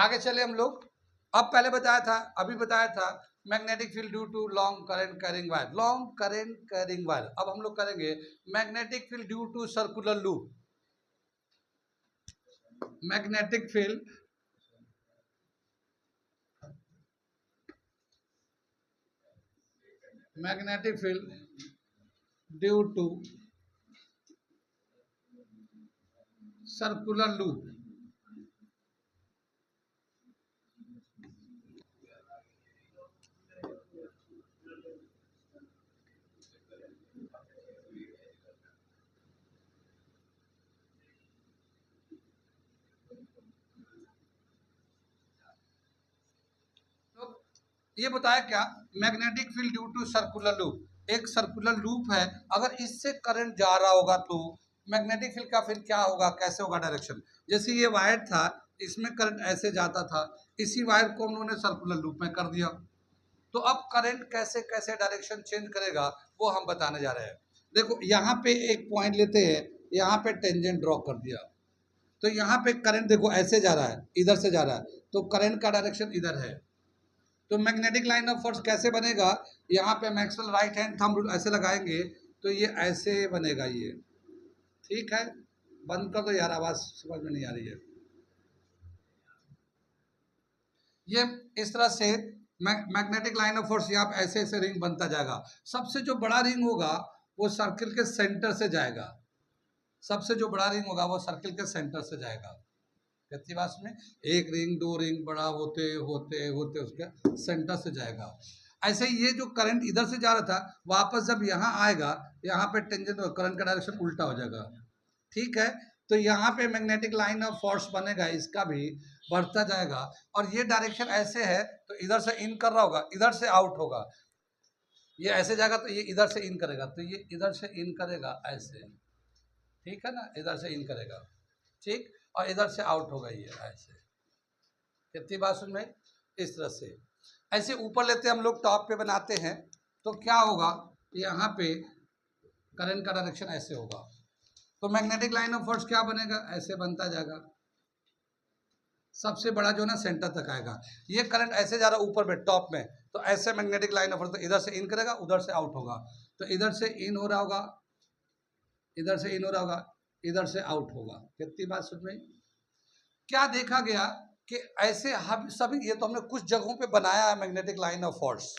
आगे चले हम लोग। अब पहले बताया था, अभी बताया था magnetic field due to long current carrying wire, long current carrying wire. अब हम लोग करेंगे magnetic field due to circular loop. Magnetic field due to circular loop. ये बताया क्या, magnetic field due to circular loop. एक सर्कुलर लूप है, अगर इससे करंट जा रहा होगा तो मैग्नेटिक फील्ड का फिर क्या होगा, कैसे होगा डायरेक्शन। जैसे ये वायर था, इसमें करंट ऐसे जाता था, इसी वायर को उन्होंने सर्कुलर लूप में कर दिया, तो अब करंट कैसे कैसे डायरेक्शन चेंज करेगा वो हम बताने जा रहे हैं। देखो यहाँ पे एक पॉइंट लेते हैं, यहाँ पे टेंजेंट ड्रॉ कर दिया, तो यहाँ पे करंट देखो ऐसे जा रहा है, इधर से जा रहा है, तो करंट का डायरेक्शन इधर है। तो मैग्नेटिक लाइन ऑफ फोर्स कैसे बनेगा, यहाँ पे Maxwell right hand thumb rule ऐसे लगाएंगे तो ये ऐसे बनेगा ये। ठीक है, बंद कर दो यार, आवाज समझ में नहीं आ रही है। ये इस तरह से मैग्नेटिक लाइन ऑफ फोर्स यहाँ पे ऐसे ऐसे रिंग बनता जाएगा। सबसे जो बड़ा रिंग होगा वो सर्किल के सेंटर से जाएगा, सबसे जो बड़ा रिंग होगा वो सर्किल के सेंटर से जाएगा। कितनी बात में, एक रिंग दो रिंग बड़ा होते होते होते उसके सेंटर से जाएगा। ऐसे ये जो करंट इधर से जा रहा था, वापस जब यहाँ आएगा, यहाँ पे टेंजेंट करंट का डायरेक्शन उल्टा हो जाएगा। ठीक है, तो यहाँ पे मैग्नेटिक लाइन ऑफ फोर्स बनेगा, इसका भी बढ़ता जाएगा, और ये डायरेक्शन ऐसे है तो इधर से इन कर रहा होगा, इधर से आउट होगा। ये ऐसे जाएगा तो ये इधर से इन करेगा, तो ये इधर से इन करेगा ऐसे, ठीक है ना, इधर से इन करेगा, ठीक, और इधर से आउट होगा ये ऐसे। कितनी बात सुन में, इस तरह से ऐसे ऊपर लेते हम लोग, टॉप पे बनाते हैं, तो क्या होगा, यहाँ पे करंट का डायरेक्शन ऐसे होगा, तो मैग्नेटिक लाइन ऑफ फोर्स क्या बनेगा, ऐसे बनता जाएगा, सबसे बड़ा जो ना सेंटर तक आएगा। ये करंट ऐसे जा रहा है ऊपर पे टॉप में, तो ऐसे मैग्नेटिक लाइन ऑफ फोर्स, तो इधर से इन करेगा, उधर से आउट होगा, तो इधर से इन हो रहा होगा, इधर से इन हो रहा होगा, इधर से आउट होगा। कितनी बात सुन में, क्या देखा गया कि ऐसे हम सभी, ये तो हमने कुछ जगहों पे बनाया है मैग्नेटिक लाइन ऑफ फोर्स,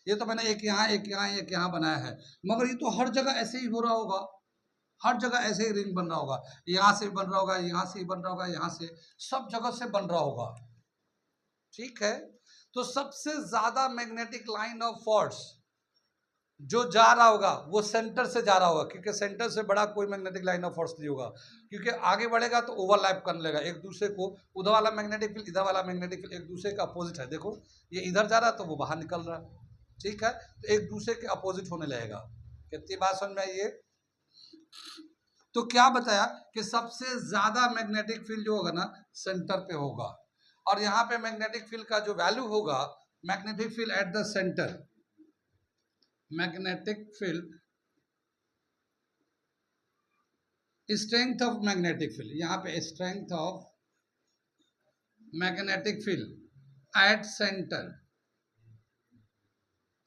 ये तो मैंने एक यहाँ एक यहाँ एक यहाँ बनाया है, मगर ये तो हर जगह ऐसे ही हो रहा होगा, हर जगह ऐसे ही रिंग बन रहा होगा, यहाँ से बन रहा होगा, यहाँ से बन रहा होगा, यहाँ से, सब जगह से बन रहा होगा। ठीक है, तो सबसे ज्यादा मैग्नेटिक लाइन ऑफ फोर्स जो जा रहा होगा वो सेंटर से जा रहा होगा, क्योंकि सेंटर से बड़ा कोई मैग्नेटिक लाइन ऑफ फोर्स नहीं होगा, क्योंकि आगे बढ़ेगा तो ओवरलैप करने लगेगा एक दूसरे को, उधर वाला मैग्नेटिक फील्ड इधर वाला मैग्नेटिक फील्ड एक दूसरे का अपोजिट है। देखो ये इधर जा रहा है तो वो बाहर निकल रहा है, ठीक है, तो एक दूसरे के अपोजिट होने लगेगा। कितनी बात समझ में आई है। तो क्या बताया कि सबसे ज्यादा मैग्नेटिक फील्ड जो होगा ना सेंटर पे होगा, और यहाँ पे मैग्नेटिक फील्ड का जो वैल्यू होगा, magnetic field at the centre, magnetic field, strength of magnetic field, यहाँ पे strength of magnetic field at centre,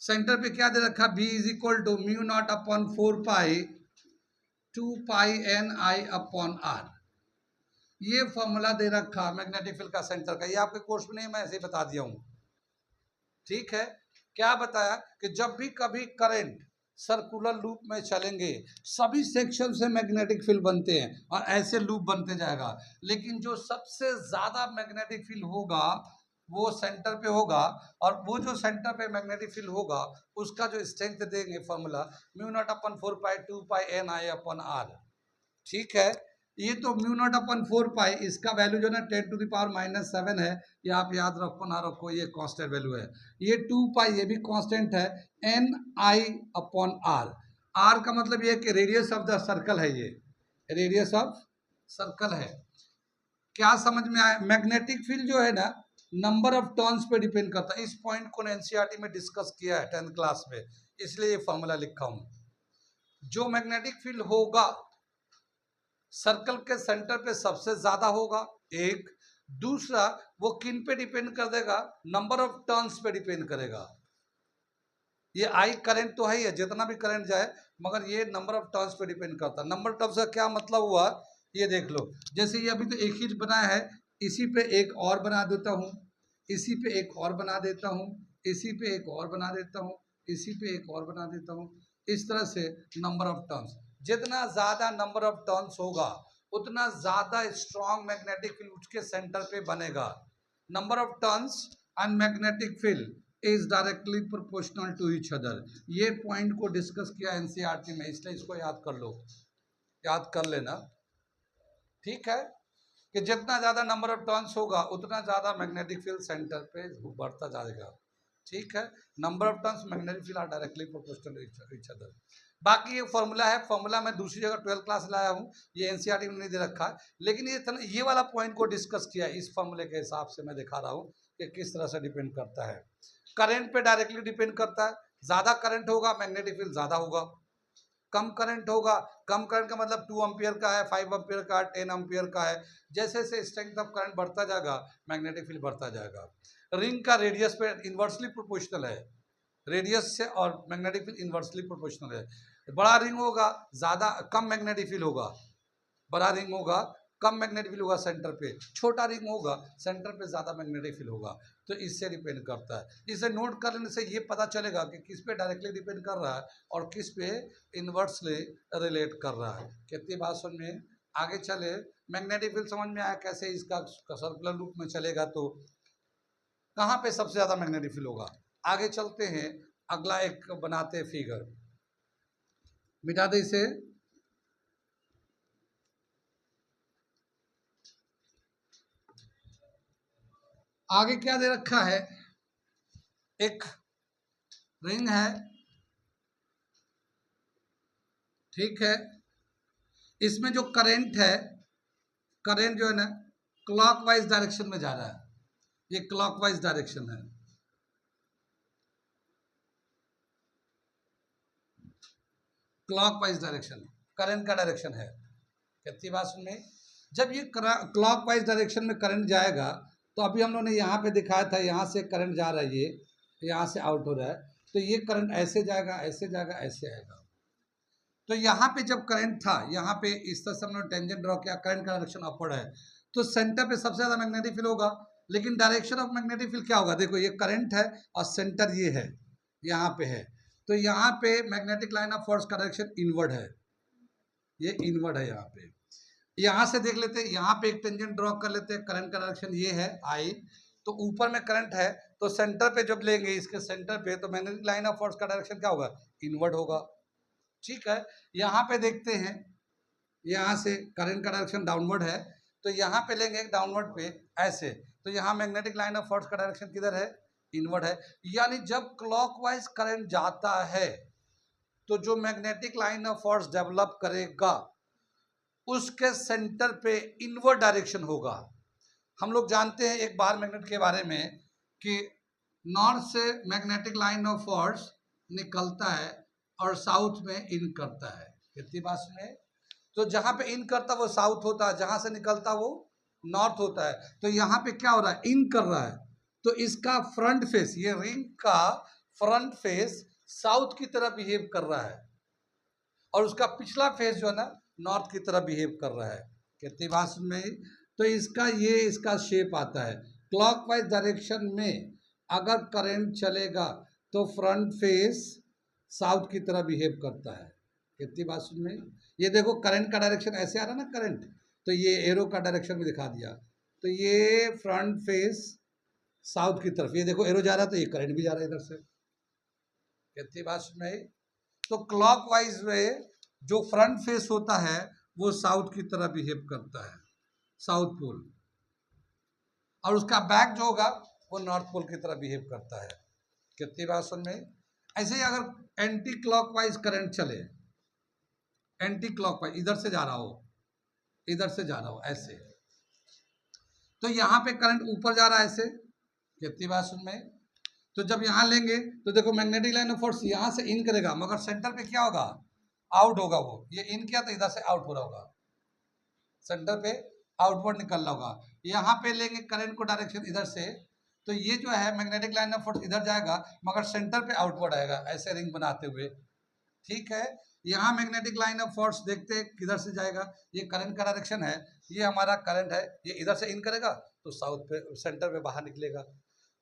centre पे क्या दे रखा, B is equal to mu naught upon 4 pi 2 pi N I upon R. ये formula दे रखा magnetic field का सेंटर का, ये आपके कोर्स में नहीं, मैं ऐसे ही बता दिया हूं। ठीक है, क्या बताया कि जब भी कभी करंट सर्कुलर लूप में चलेंगे, सभी सेक्शन से मैग्नेटिक फील्ड बनते हैं और ऐसे लूप बनते जाएगा, लेकिन जो सबसे ज्यादा मैग्नेटिक फील्ड होगा वो सेंटर पे होगा, और वो जो सेंटर पे मैग्नेटिक फील्ड होगा उसका जो स्ट्रेंथ देंगे formula, mu naught upon 4 pi 2 pi N I upon R. ठीक है, ये तो म्यू नॉट अपन 4 पाई, इसका वैल्यू जो ना 10 टू द पावर -7 है, ये आप याद रखो ना रखो, ये कांस्टेंट वैल्यू है। ये 2 पाई ये भी कांस्टेंट है, N I upon R, R का मतलब ये कि रेडियस ऑफ द सर्कल है, ये रेडियस ऑफ सर्कल है। क्या समझ में आया, मैग्नेटिक फील्ड जो है ना नंबर ऑफ टर्न्स पे डिपेंड करता है, इस पॉइंट को एनसीईआरटी में डिस्कस किया है 10th क्लास में, इसलिए ये फॉर्मूला लिखा हूं। जो मैग्नेटिक फील्ड होगा सर्कल के सेंटर पे सबसे ज्यादा होगा एक, दूसरा वो किन पे डिपेंड कर देगा, नंबर ऑफ टर्न्स पे डिपेंड करेगा। ये आई करंट तो है ही है, जितना भी करंट जाए, मगर ये नंबर ऑफ टर्न्स पे डिपेंड करता है। नंबर ऑफ टर्न्स का क्या मतलब हुआ, ये देख लो, जैसे ये अभी तो एक ही बनाया है, इसी पे एक और बना देता हूँ, इसी पे एक और बना देता हूँ, इसी पे एक और बना देता हूँ, इसी पे एक और बना देता हूँ। इस तरह से नंबर ऑफ टर्न्स, जितना ज्यादा नंबर ऑफ टर्न्स होगा उतना ज्यादा स्ट्रॉन्ग मैग्नेटिक फील्ड उसके सेंटर पे बनेगा। Number of turns and magnetic field is directly proportional to each other. ये पॉइंट को डिस्कस किया एनसीईआरटी में, इसलिए इसको याद कर लो, याद कर लेना, ठीक है, कि जितना ज्यादा नंबर ऑफ टर्न्स होगा उतना ज्यादा मैग्नेटिक फील्ड सेंटर पे बढ़ता जाएगा, ठीक है। Number of turns magnetic field are directly proportional to each other. बाकी ये फॉर्मूला है, फॉर्मूला मैं दूसरी जगह 12th क्लास लाया हूँ, ये एनसीईआरटी में नहीं दे रखा है, लेकिन ये वाला पॉइंट को डिस्कस किया इस फॉर्मूले के हिसाब से मैं दिखा रहा हूँ कि किस तरह से डिपेंड करता है। करंट पे डायरेक्टली डिपेंड करता है, ज्यादा करंट होगा मैग्नेटिक फील्ड ज्यादा होगा, कम करंट होगा, कम करंट का मतलब 2 एम्पियर का है, 5 एम्पियर का है, 10 एम्पियर का है, जैसे जैसे स्ट्रेंथ ऑफ करंट बढ़ता जाएगा मैग्नेटिक फील्ड बढ़ता जाएगा। रिंग का रेडियस पे इन्वर्सली प्रोपोर्शनल है, रेडियस से और मैग्नेटिक फील्ड इन्वर्सली प्रोपोर्शनल है। बड़ा रिंग होगा ज्यादा कम मैग्नेटिक फील्ड होगा, बड़ा रिंग होगा कम मैग्नेटिक फील्ड होगा सेंटर पे, छोटा रिंग होगा सेंटर पे ज्यादा मैग्नेटिक फील्ड होगा, तो इससे डिपेंड करता है। इसे नोट करने से ये पता चलेगा कि किस पे डायरेक्टली डिपेंड कर रहा है और किस पे इन्वर्सली रिलेट कर रहा है। कितनी बात समझ में, आगे चले, मैग्नेटिक फील्ड समझ में आया कैसे इसका सर्कुलर लूप में चलेगा, तो कहाँ पे सबसे ज्यादा मैग्नेटिक फील्ड होगा। आगे चलते हैं, अगला एक बनाते हैं फिगर, मिटा दे इसे। आगे क्या दे रखा है, एक रिंग है, ठीक है, इसमें जो करंट है, करंट जो है ना क्लॉकवाइज डायरेक्शन में जा रहा है, ये क्लॉकवाइज डायरेक्शन है, क्लॉकवाइज डायरेक्शन करंट का डायरेक्शन है। कितनी बात सुन में, जब ये क्लॉकवाइज डायरेक्शन में करंट जाएगा, तो अभी हम लोगों ने यहाँ पे दिखाया था, यहाँ से करंट जा रहा है, ये यहाँ से आउट हो रहा है, तो ये करंट ऐसे जाएगा, ऐसे जाएगा, ऐसे आएगा। तो यहाँ पे जब करंट था, यहाँ पे इस तरह से हमने टेंजेंट ड्रॉ किया, करंट का डायरेक्शन अपवर्ड है, तो सेंटर पे सबसे ज्यादा मैग्नेटिक फील्ड होगा, लेकिन डायरेक्शन ऑफ मैग्नेटिक फील्ड क्या होगा, देखो ये करंट है और सेंटर ये है, यहाँ पे है, तो यहाँ पे मैग्नेटिक लाइन ऑफ फोर्स का डायरेक्शन इनवर्ड है, ये इनवर्ड है। यहाँ पे, यहाँ से देख लेते हैं, यहाँ पे एक टेंजेंट ड्रॉ कर लेते हैं, करंट का डायरेक्शन ये है आई, तो ऊपर में करंट है, तो सेंटर पे जब लेंगे इसके सेंटर पे, तो मैग्नेटिक लाइन ऑफ फोर्स का डायरेक्शन क्या होगा, इनवर्ड होगा, ठीक है। यहाँ पे देखते हैं, यहाँ से करंट का डायरेक्शन डाउनवर्ड है, तो यहाँ पे लेंगे डाउनवर्ड पे ऐसे, तो यहाँ मैग्नेटिक लाइन ऑफ फोर्स का डायरेक्शन किधर है, इनवर्ड है। यानी जब क्लॉकवाइज करंट जाता है तो जो magnetic line of force develop करेगा उसके सेंटर पे इनवर्ड डायरेक्शन होगा। हम लोग जानते हैं एक बार मैग्नेट के बारे में कि नॉर्थ से मैग्नेटिक लाइन ऑफ फोर्स निकलता है और साउथ में इन करता है, कितनी बात में, तो जहां पे इन करता वो साउथ होता है, जहां से निकलता वो नॉर्थ होता है। तो यहाँ पे क्या हो रहा है, इन कर रहा है, तो इसका फ्रंट फेस, ये रिंग का फ्रंट फेस साउथ की तरह बिहेव कर रहा है और उसका पिछला फेस जो है ना नॉर्थ की तरह बिहेव कर रहा है, कितनी बात में, तो इसका ये इसका शेप आता है। क्लॉकवाइज डायरेक्शन में अगर करंट चलेगा तो फ्रंट फेस साउथ की तरह बिहेव करता है, कितनी बात में, ये देखो करंट का डायरेक्शन ऐसे आ रहा है ना करंट, तो ये एरो का डायरेक्शन भी दिखा दिया, तो ये फ्रंट फेस साउथ की तरफ, ये देखो एरो जा रहा है, तो ये करंट भी जा रहा है इधर से, कितनी बात में, तो क्लॉकवाइज में जो फ्रंट फेस होता है वो साउथ की तरह बिहेव करता है, साउथ पोल, और उसका बैक जो होगा वो नॉर्थ पोल की तरह बिहेव करता है, कितनी बात सुन में। ऐसे ही अगर एंटी क्लॉकवाइज करंट चले, एंटी क्लॉकवाइज इधर से जा रहा हो, इधर से जा रहा हो ऐसे, तो यहाँ पे करंट ऊपर जा रहा है ऐसे, कितनी बात सुन में, तो जब यहाँ लेंगे तो देखो मैग्नेटिक लाइन ऑफ फोर्स यहाँ से इन करेगा, मगर सेंटर पे क्या होगा, आउट होगा, वो ये इन किया तो इधर से आउट हो रहा होगा, सेंटर पे आउटवर्ड निकल रहा होगा। यहाँ पे लेंगे करंट को डायरेक्शन इधर से, तो ये जो है मैग्नेटिक लाइन ऑफ फोर्स इधर जाएगा मगर सेंटर पे आउटवर्ड आएगा ऐसे रिंग बनाते हुए। ठीक है, यहाँ मैग्नेटिक लाइन ऑफ फोर्स देखते हैं किधर से जाएगा, ये करंट का डायरेक्शन है, ये हमारा करंट है, ये इधर से इन करेगा तो साउथ पे सेंटर पे बाहर निकलेगा।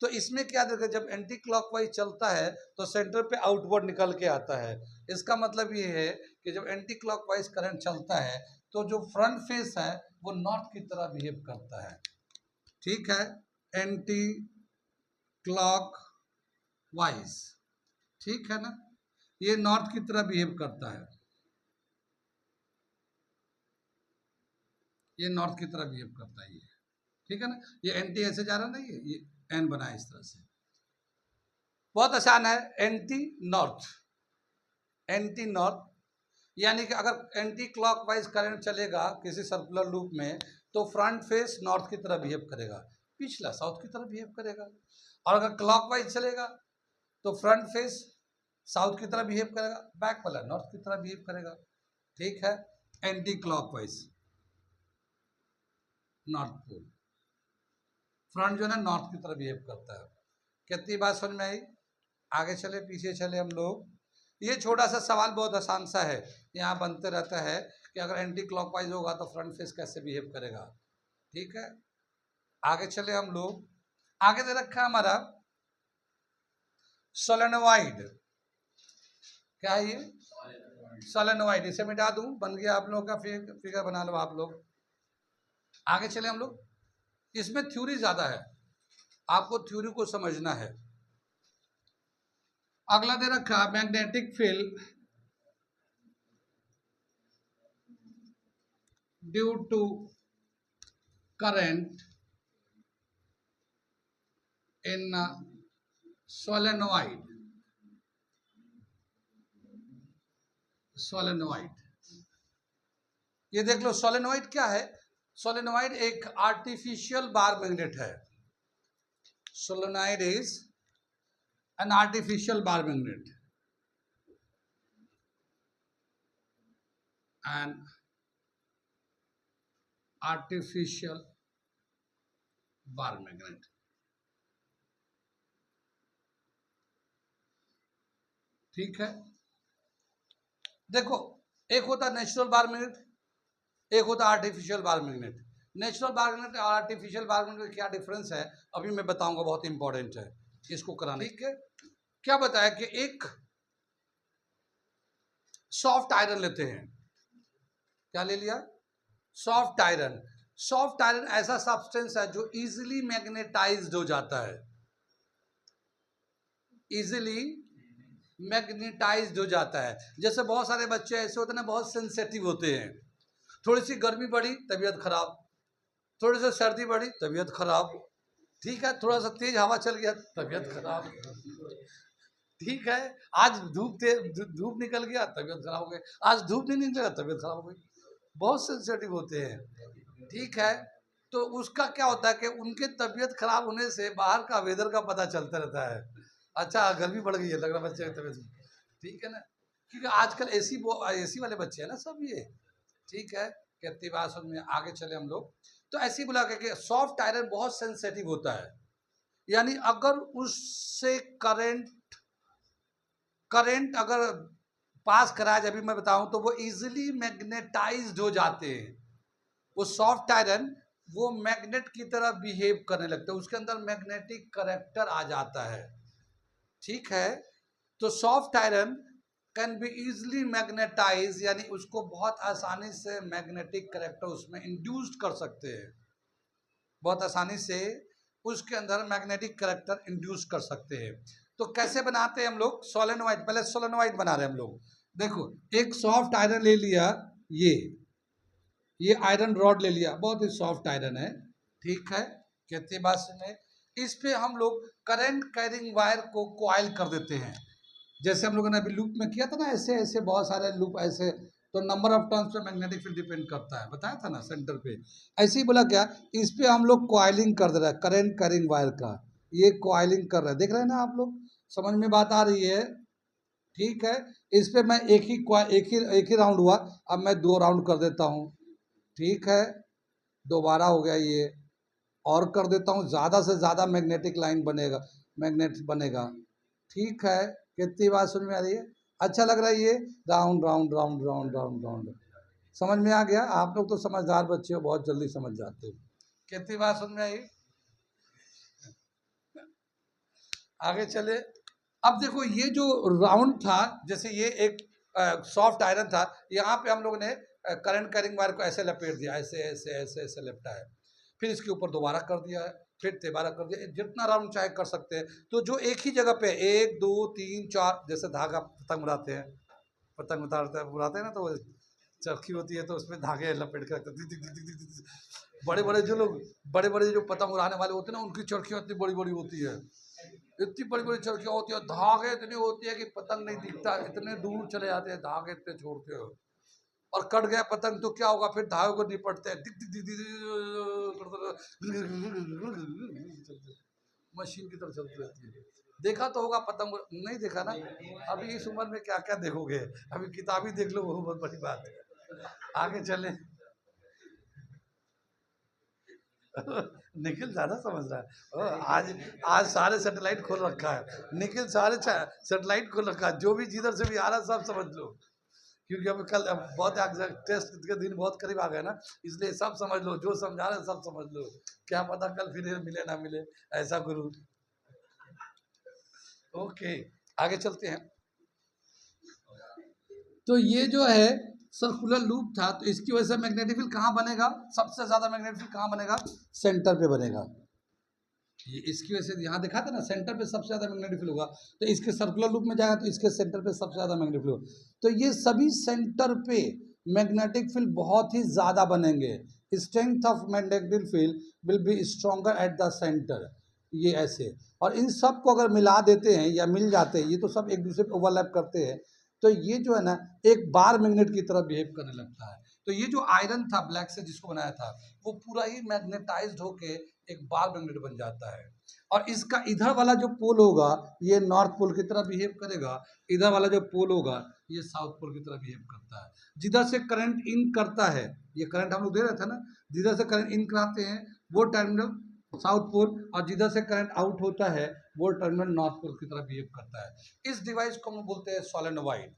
तो इसमें क्या देखा, जब एंटी क्लॉकवाइज चलता है तो सेंटर पे आउटवर्ड निकल के आता है। इसका मतलब ये है कि जब एंटी क्लॉकवाइज करंट चलता है तो जो फ्रंट फेस है वो नॉर्थ की तरह बिहेव करता है। ठीक है, एंटी क्लॉक वाइज, ठीक है ना, ये नॉर्थ की तरह बिहेव करता है, ये नॉर्थ की तरह बिहेव करता है ये। ठीक है ना, ये एंटी ऐसे जा रहा नहीं है, ये एन बना है इस तरह से। बहुत आसान है, एंटी नॉर्थ, एंटी नॉर्थ यानी कि अगर एंटी क्लॉकवाइज करंट चलेगा किसी सर्कुलर लूप में तो फ्रंट फेस नॉर्थ की तरह बिहेव करेगा, पिछला साउथ की तरह बिहेव करेगा। और अगर क्लॉकवाइज चलेगा तो फ्रंट फेस साउथ की तरह बिहेव करेगा, बैक वाला नॉर्थ की तरह बिहेव करेगा। ठीक है, anticlockwise north pole, front जो है नॉर्थ की तरह बिहेव करता है। कितनी बात समझ में आई? आगे चले पीछे चले हम लोग। ये छोटा सा सवाल बहुत आसान सा है, यहाँ बनते रहता है कि अगर एंटी क्लॉकवाइज होगा तो फ्रंट फेस कैसे बिहेव करेगा। ठीक है, आगे चले हम लोग। आगे दे रखा है हमारा सोलेनोइड, क्या है ये? सोलेनोइड। इसे मिटा दूं, बन गया आप लोगों का फिगर बना लो आप लोग। आगे चले हम लोग, इसमें थ्योरी ज्यादा है, आपको थ्योरी को समझना है। अगला दे रखा magnetic field due to current in solenoid, solenoid ये देख लो। सोलेनोइड क्या है? सोलेनोइड एक आर्टिफिशियल बार मैग्नेट है। Solenoid is an artificial bar magnet, an artificial bar magnet. ठीक है, देखो एक होता है नेचुरल बार मैग्नेट, एक होता है artificial bar magnet. Natural bar magnet और आर्टिफिशियल बार मैग्नेट में क्या डिफरेंस है अभी मैं बताऊंगा, बहुत इंपॉर्टेंट है इसको कराना। ठीक है, क्या बताया कि एक सॉफ्ट आयरन लेते हैं, क्या ले लिया? Soft iron. सॉफ्ट आयरन ऐसा सब्सटेंस है जो इजीली मैग्नेटाइज्ड हो जाता है, इजीली मैग्नेटाइज्ड हो जाता है। जैसे बहुत सारे बच्चे ऐसे होते हैं ना, बहुत सेंसिटिव होते हैं, थोड़ी सी गर्मी बढ़ी तबीयत खराब, थोड़ी सी सर्दी बढ़ी तबीयत खराब, ठीक है, थोड़ा सा तेज हवा चल गया तबीयत खराब, ठीक है, आज धूप निकल गया तबीयत खराब हो गई, आज धूप नहीं निकला तबीयत खराब हो गई। बहुत सेंसिटिव होते हैं, ठीक है। तो उसका क्या होता है कि उनके तबीयत खराब होने से बाहर का वेदर का पता चलता रहता है, अच्छा गर्मी बढ़ गई है, लग रहा बच्चे की तबीयत, ठीक है ना, क्योंकि आजकल एसी वाले बच्चे हैं ना सब ये, ठीक है। कितनी बात समझ में? आगे चले हम लोग। तो ऐसे ही बोला कि सॉफ्ट आयरन बहुत सेंसिटिव होता है, यानी अगर उससे करंट अगर पास कराया जाए, अभी मैं बताऊं तो वो इजीली मैग्नेटाइज्ड हो जाते हैं। वो सॉफ्ट आयरन वो मैग्नेट की तरह बिहेव करने लगते हैं, उसके अंदर मैग्नेटिक करेक्टर आ जाता है, ठीक है। तो soft iron can be easily magnetise, यानी उसको बहुत आसानी से मैग्नेटिक करेक्टर उसमें इंड्यूस्ड कर सकते हैं, बहुत आसानी से उसके अंदर मैग्नेटिक करेक्टर इंड्यूस कर सकते हैं। तो कैसे बनाते हैं हम लोग? सोलेनोइड, पहले सोलेनोइड बना रहे हैं हम लोग। देखो एक सॉफ्ट आयरन ले लिया, ये आयरन रॉड ले लिया, बहुत ही सॉफ्ट आयरन है, ठीक है। कितनी बात सुने, इस पे हम लोग करंट कैरिंग वायर को कॉइल कर देते हैं, जैसे हम लोगों ने अभी लूप में किया था ना, ऐसे ऐसे बहुत सारे लूप ऐसे, तो नंबर ऑफ टर्न्स पे मैग्नेटिक फील्ड डिपेंड करता है, बताया था ना सेंटर पे। ऐसे ही बोला क्या, इस पे हम लोग कॉइलिंग कर दे रहे हैं करंट कैरिंग वायर का, ये कॉइलिंग कर रहे हैं, देख रहे हैं ना आप लोग, समझ में बात आ रही है? ठीक है, इस पे मैं एक ही राउंड हुआ, अब मैं 2 राउंड कर देता हूँ, ठीक है। दोबारा हो गया ये, और कर देता हूँ, ज़्यादा से ज़्यादा मैग्नेटिक लाइन बनेगा, मैग्नेट बनेगा। ठीक है, कितनी बात समझ में आ रही है? अच्छा लग रहा है ये, round round round round round round, समझ में आ गया? आप लोग तो समझदार बच्चे हो, बहुत जल्दी समझ जाते हो। कितनी बात समझ में आई? आगे चले। अब देखो ये जो राउंड था, जैसे ये एक सॉफ्ट आयरन था, यहाँ पे हम लोग ने करंट कैरिंग वायर को ऐसे लपेट दिया, ऐसे ऐसे ऐसे ऐसे लपटा है, फिर इसके ऊपर दोबारा कर दिया है, फिर तिबारा कर दिया, जितना राउंड चाहे कर सकते हैं। तो जो एक ही जगह पे 1 2 3 4, जैसे धागा पतंग उड़ाते हैं, पतंग उड़ाते हैं ना, तो चरखी होती है तो उसमें धागे लपेट के रखते हैं। बड़े बड़े जो लोग, बड़े बड़े जो पतंग उड़ाने वाले होते हैं ना, उनकी चरखियाँ इतनी बड़ी बड़ी होती है, इतनी बड़ी बड़ी चरखियाँ होती है, धागे इतनी होती है कि पतंग नहीं दिखता, इतने दूर चले जाते हैं धागे, इतने छोड़ते हो, और कट गया पतंग तो क्या होगा, फिर धागे को निपटते हैं, मशीन की तरह चलती रहती है। देखा तो होगा पतंग, नहीं देखा ना? अभी इस उम्र में क्या क्या देखोगे, अभी किताबी देख लो, वो बहुत बड़ी बात है। आगे चले। निखिल ज्यादा समझ रहा है, आज आज सारे सैटेलाइट खोल रखा है, निखिल सारे सैटेलाइट खोल रखा है, जो भी जिधर से भी आ रहा है सब समझ लो, क्योंकि अब कल बहुत टेस्ट के दिन बहुत करीब आ गए ना, इसलिए सब समझ लो, जो समझा रहे हैं सब समझ लो, क्या पता कल फिर मिले ना मिले, ऐसा गुरु। ओके, आगे चलते हैं। तो ये जो है सर्कुलर लूप था, तो इसकी वजह से मैग्नेटिक फील्ड कहाँ बनेगा? सबसे ज्यादा मैग्नेटिक फील्ड कहाँ बनेगा? सेंटर पे बनेगा। ये इसकी वजह से यहाँ दिखा था ना, सेंटर पे सबसे ज्यादा मैग्नेटिक फील्ड होगा, तो इसके सर्कुलर लूप में जाएगा तो इसके सेंटर पे सबसे ज्यादा मैग्नेटिक फील्ड होगा, तो ये सभी सेंटर पे मैग्नेटिक फील्ड बहुत ही ज्यादा बनेंगे। Strength of magnetic field will be stronger eight the centre, ये ऐसे, और इन सब को अगर मिला देते हैं या मिल जाते हैं, ये तो सब एक दूसरे पे ओवरलैप करते हैं, तो ये जो है ना एक बार मैग्नेट की तरह बिहेव करने लगता है। तो ये जो आयरन था ब्लैक से जिसको बनाया था, वो पूरा ही मैग्नेटाइज्ड होके एक बार मैग्नेट बन जाता है, और इसका इधर वाला जो पोल होगा ये नॉर्थ पोल की तरह बिहेव करेगा, इधर वाला जो पोल होगा ये साउथ पोल की तरह बिहेव करता है। जिधर से करंट इन करता है, ये करंट हम लोग दे रहे थे ना, जिधर से करंट इन कराते हैं वो टर्मिनल साउथ पोल, और जिधर से करंट आउट होता है वो टर्मिनल नॉर्थ पोल की तरह बिहेव करता है। इस डिवाइस को हम बोलते हैं सोलेनोइड।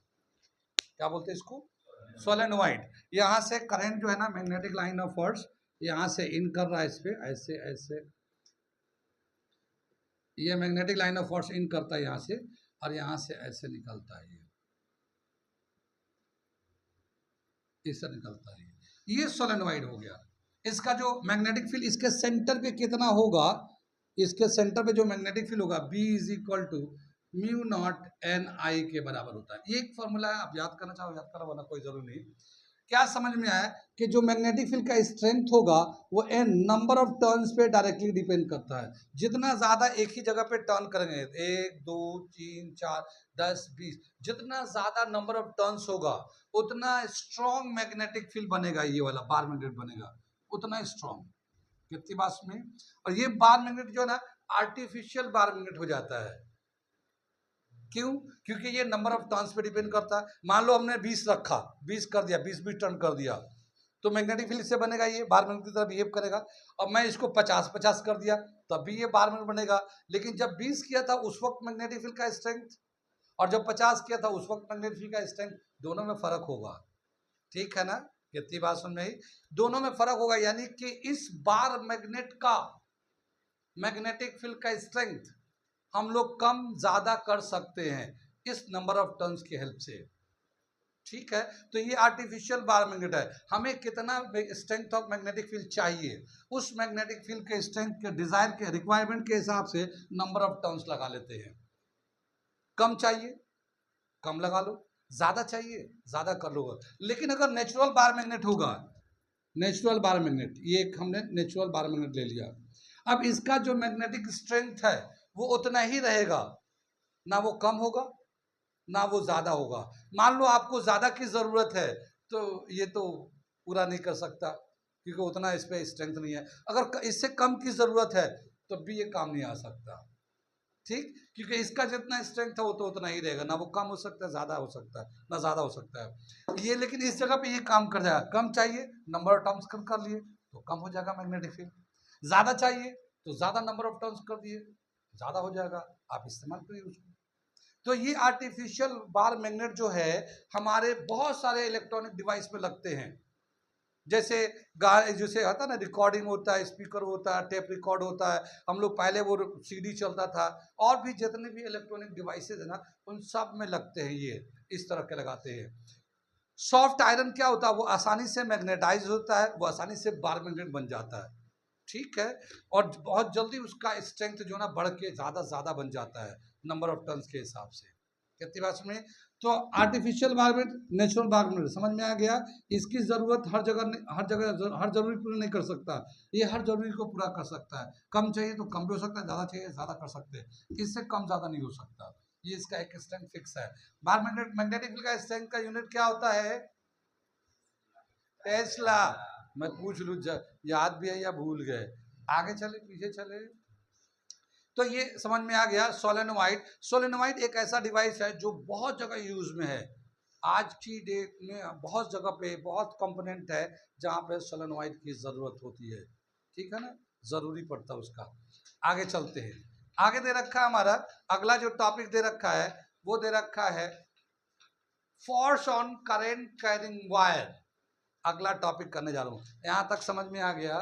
क्या बोलते हैं इसको? सोलेनोइड। यहाँ से करंट जो है ना मैग्नेटिक लाइन ऑफ फोर्स यहाँ से इन कर रहा है इस पे, ऐसे ऐसे, ये magnetic line of force in करता है यहाँ से, और यहाँ से ऐसे निकलता है, ये इससे निकलता है, ये सोलेनोइड हो गया। इसका जो मैग्नेटिक फील्ड इसके सेंटर पे कितना होगा, इसके सेंटर पे जो मैग्नेटिक फील्ड होगा B is equal to mu naught N I के बराबर होता है। ये एक फॉर्मूला है, आप याद करना चाहो याद करो, वरना कोई जरूरी नहीं। क्या समझ में आया कि जो मैग्नेटिक फील्ड का स्ट्रेंथ होगा वो एन नंबर ऑफ टर्न्स पे डायरेक्टली डिपेंड करता है। जितना ज्यादा एक ही जगह पे टर्न करेंगे, 1 2 3 4 10 20, जितना ज्यादा नंबर ऑफ टर्न्स होगा उतना स्ट्रॉन्ग मैग्नेटिक फील्ड बनेगा, ये वाला बार मैग्नेट बनेगा उतना स्ट्रॉन्ग। कितनी बात में? और ये बार मैग्नेट जो है ना आर्टिफिशियल बार मैग्नेट हो जाता है। क्यों? क्योंकि ये नंबर ऑफ टर्न्स पे डिपेंड करता है। मान लो हमने 20 रखा, 20 कर दिया, 20 टर्न कर दिया, तो मैग्नेटिक फील्ड से बनेगा, ये बार मैग्नेट की तरह बिहेव करेगा। अब मैं इसको 50 कर दिया, तब भी ये बार मैग्नेट बनेगा। लेकिन जब 20 किया था उस वक्त मैग्नेटिक फील्ड का स्ट्रेंथ, और जब 50 किया था उस वक्त मैग्नेटिक फील्ड का स्ट्रेंथ, दोनों में फर्क होगा। ठीक है ना? कितनी बात सुन रही? दोनों में फर्क होगा, यानी कि इस बार मैग्नेट का मैग्नेटिक फील्ड का स्ट्रेंथ हम लोग कम ज्यादा कर सकते हैं इस नंबर ऑफ टर्न्स की हेल्प से। ठीक है, तो ये आर्टिफिशियल बार मैग्नेट है। हमें कितना स्ट्रेंथ ऑफ मैग्नेटिक फील्ड चाहिए, उस मैग्नेटिक फील्ड के स्ट्रेंथ के डिजायर के रिक्वायरमेंट के हिसाब से नंबर ऑफ टर्न्स लगा लेते हैं। कम चाहिए कम लगा लो, ज्यादा चाहिए ज्यादा कर लो। लेकिन अगर नेचुरल बार मैग्नेट होगा, नेचुरल बार मैग्नेट, ये एक हमने नेचुरल बार मैग्नेट ले लिया, अब इसका जो मैग्नेटिक स्ट्रेंथ है वो उतना ही रहेगा, ना वो कम होगा ना वो ज्यादा होगा। मान लो आपको ज्यादा की जरूरत है तो ये तो पूरा नहीं कर सकता, क्योंकि उतना इस पे स्ट्रेंथ नहीं है। अगर इससे कम की जरूरत है तो भी ये काम नहीं आ सकता। ठीक, क्योंकि इसका जितना स्ट्रेंथ है वो तो उतना ही रहेगा, ना वो कम हो सकता है ज्यादा हो सकता है, ना ज्यादा हो सकता है ये। लेकिन इस जगह पे ये काम कर जाएगा, कम चाहिए नंबर ऑफ टर्म्स कम कर लिए तो कम हो जाएगा मैग्नेटिक फील्ड, ज़्यादा चाहिए तो ज़्यादा नंबर ऑफ टर्न्स कर दिए, ज़्यादा हो जाएगा, आप इस्तेमाल करिए उसको। तो ये आर्टिफिशियल बार मैग्नेट जो है हमारे बहुत सारे इलेक्ट्रॉनिक डिवाइस में लगते हैं, जैसे जैसे होता है ना, रिकॉर्डिंग होता है, स्पीकर होता है, टेप रिकॉर्ड होता है, हम लोग पहले वो सीडी चलता था, और भी जितने भी इलेक्ट्रॉनिक डिवाइसेज है ना उन सब में लगते हैं, ये इस तरह के लगाते हैं। सॉफ्ट आयरन क्या होता है, वो आसानी से मैग्नेटाइज होता है, वो आसानी से बार मैग्नेट बन जाता है, ठीक है, और बहुत जल्दी उसका स्ट्रेंथ जो ना बढ़ के ज़्यादा बन जाता है नंबर ऑफ टर्न्स के हिसाब से। कितनी बात सुनिए, तो आर्टिफिशियल बारमेंट, नेचुरल बारमेंट समझ में आ गया। इसकी ज़रूरत हर जगह हर जरूरी पूरी नहीं कर सकता, ये हर जरूरी को पूरा कर सकता है, कम चाहिए तो कम भी हो सकता है, ज़्यादा चाहिए ज़्यादा कर सकते हैं, इससे कम ज़्यादा नहीं हो सकता, ये इसका एक स्ट्रेंथ फिक्स है। बारमेंट मैग्नेटिक फील्ड का स्ट्रेंथ का यूनिट क्या होता है, टेस्ला। मैं पूछ लूँ याद भी है या भूल गए, आगे चले पीछे चले, तो ये समझ में आ गया। सोलेनोइड, सोलेनोइड एक ऐसा डिवाइस है जो बहुत जगह यूज में है, आज की डेट में बहुत जगह पे बहुत कंपोनेंट है जहाँ पे सोलेनोइड की ज़रूरत होती है, ठीक है ना, ज़रूरी पड़ता है उसका। आगे चलते हैं, आगे दे रखा है हमारा अगला जो टॉपिक दे रखा है वो दे रखा है force on current carrying wire, अगला टॉपिक करने जा रहा हूँ। यहाँ तक समझ में आ गया।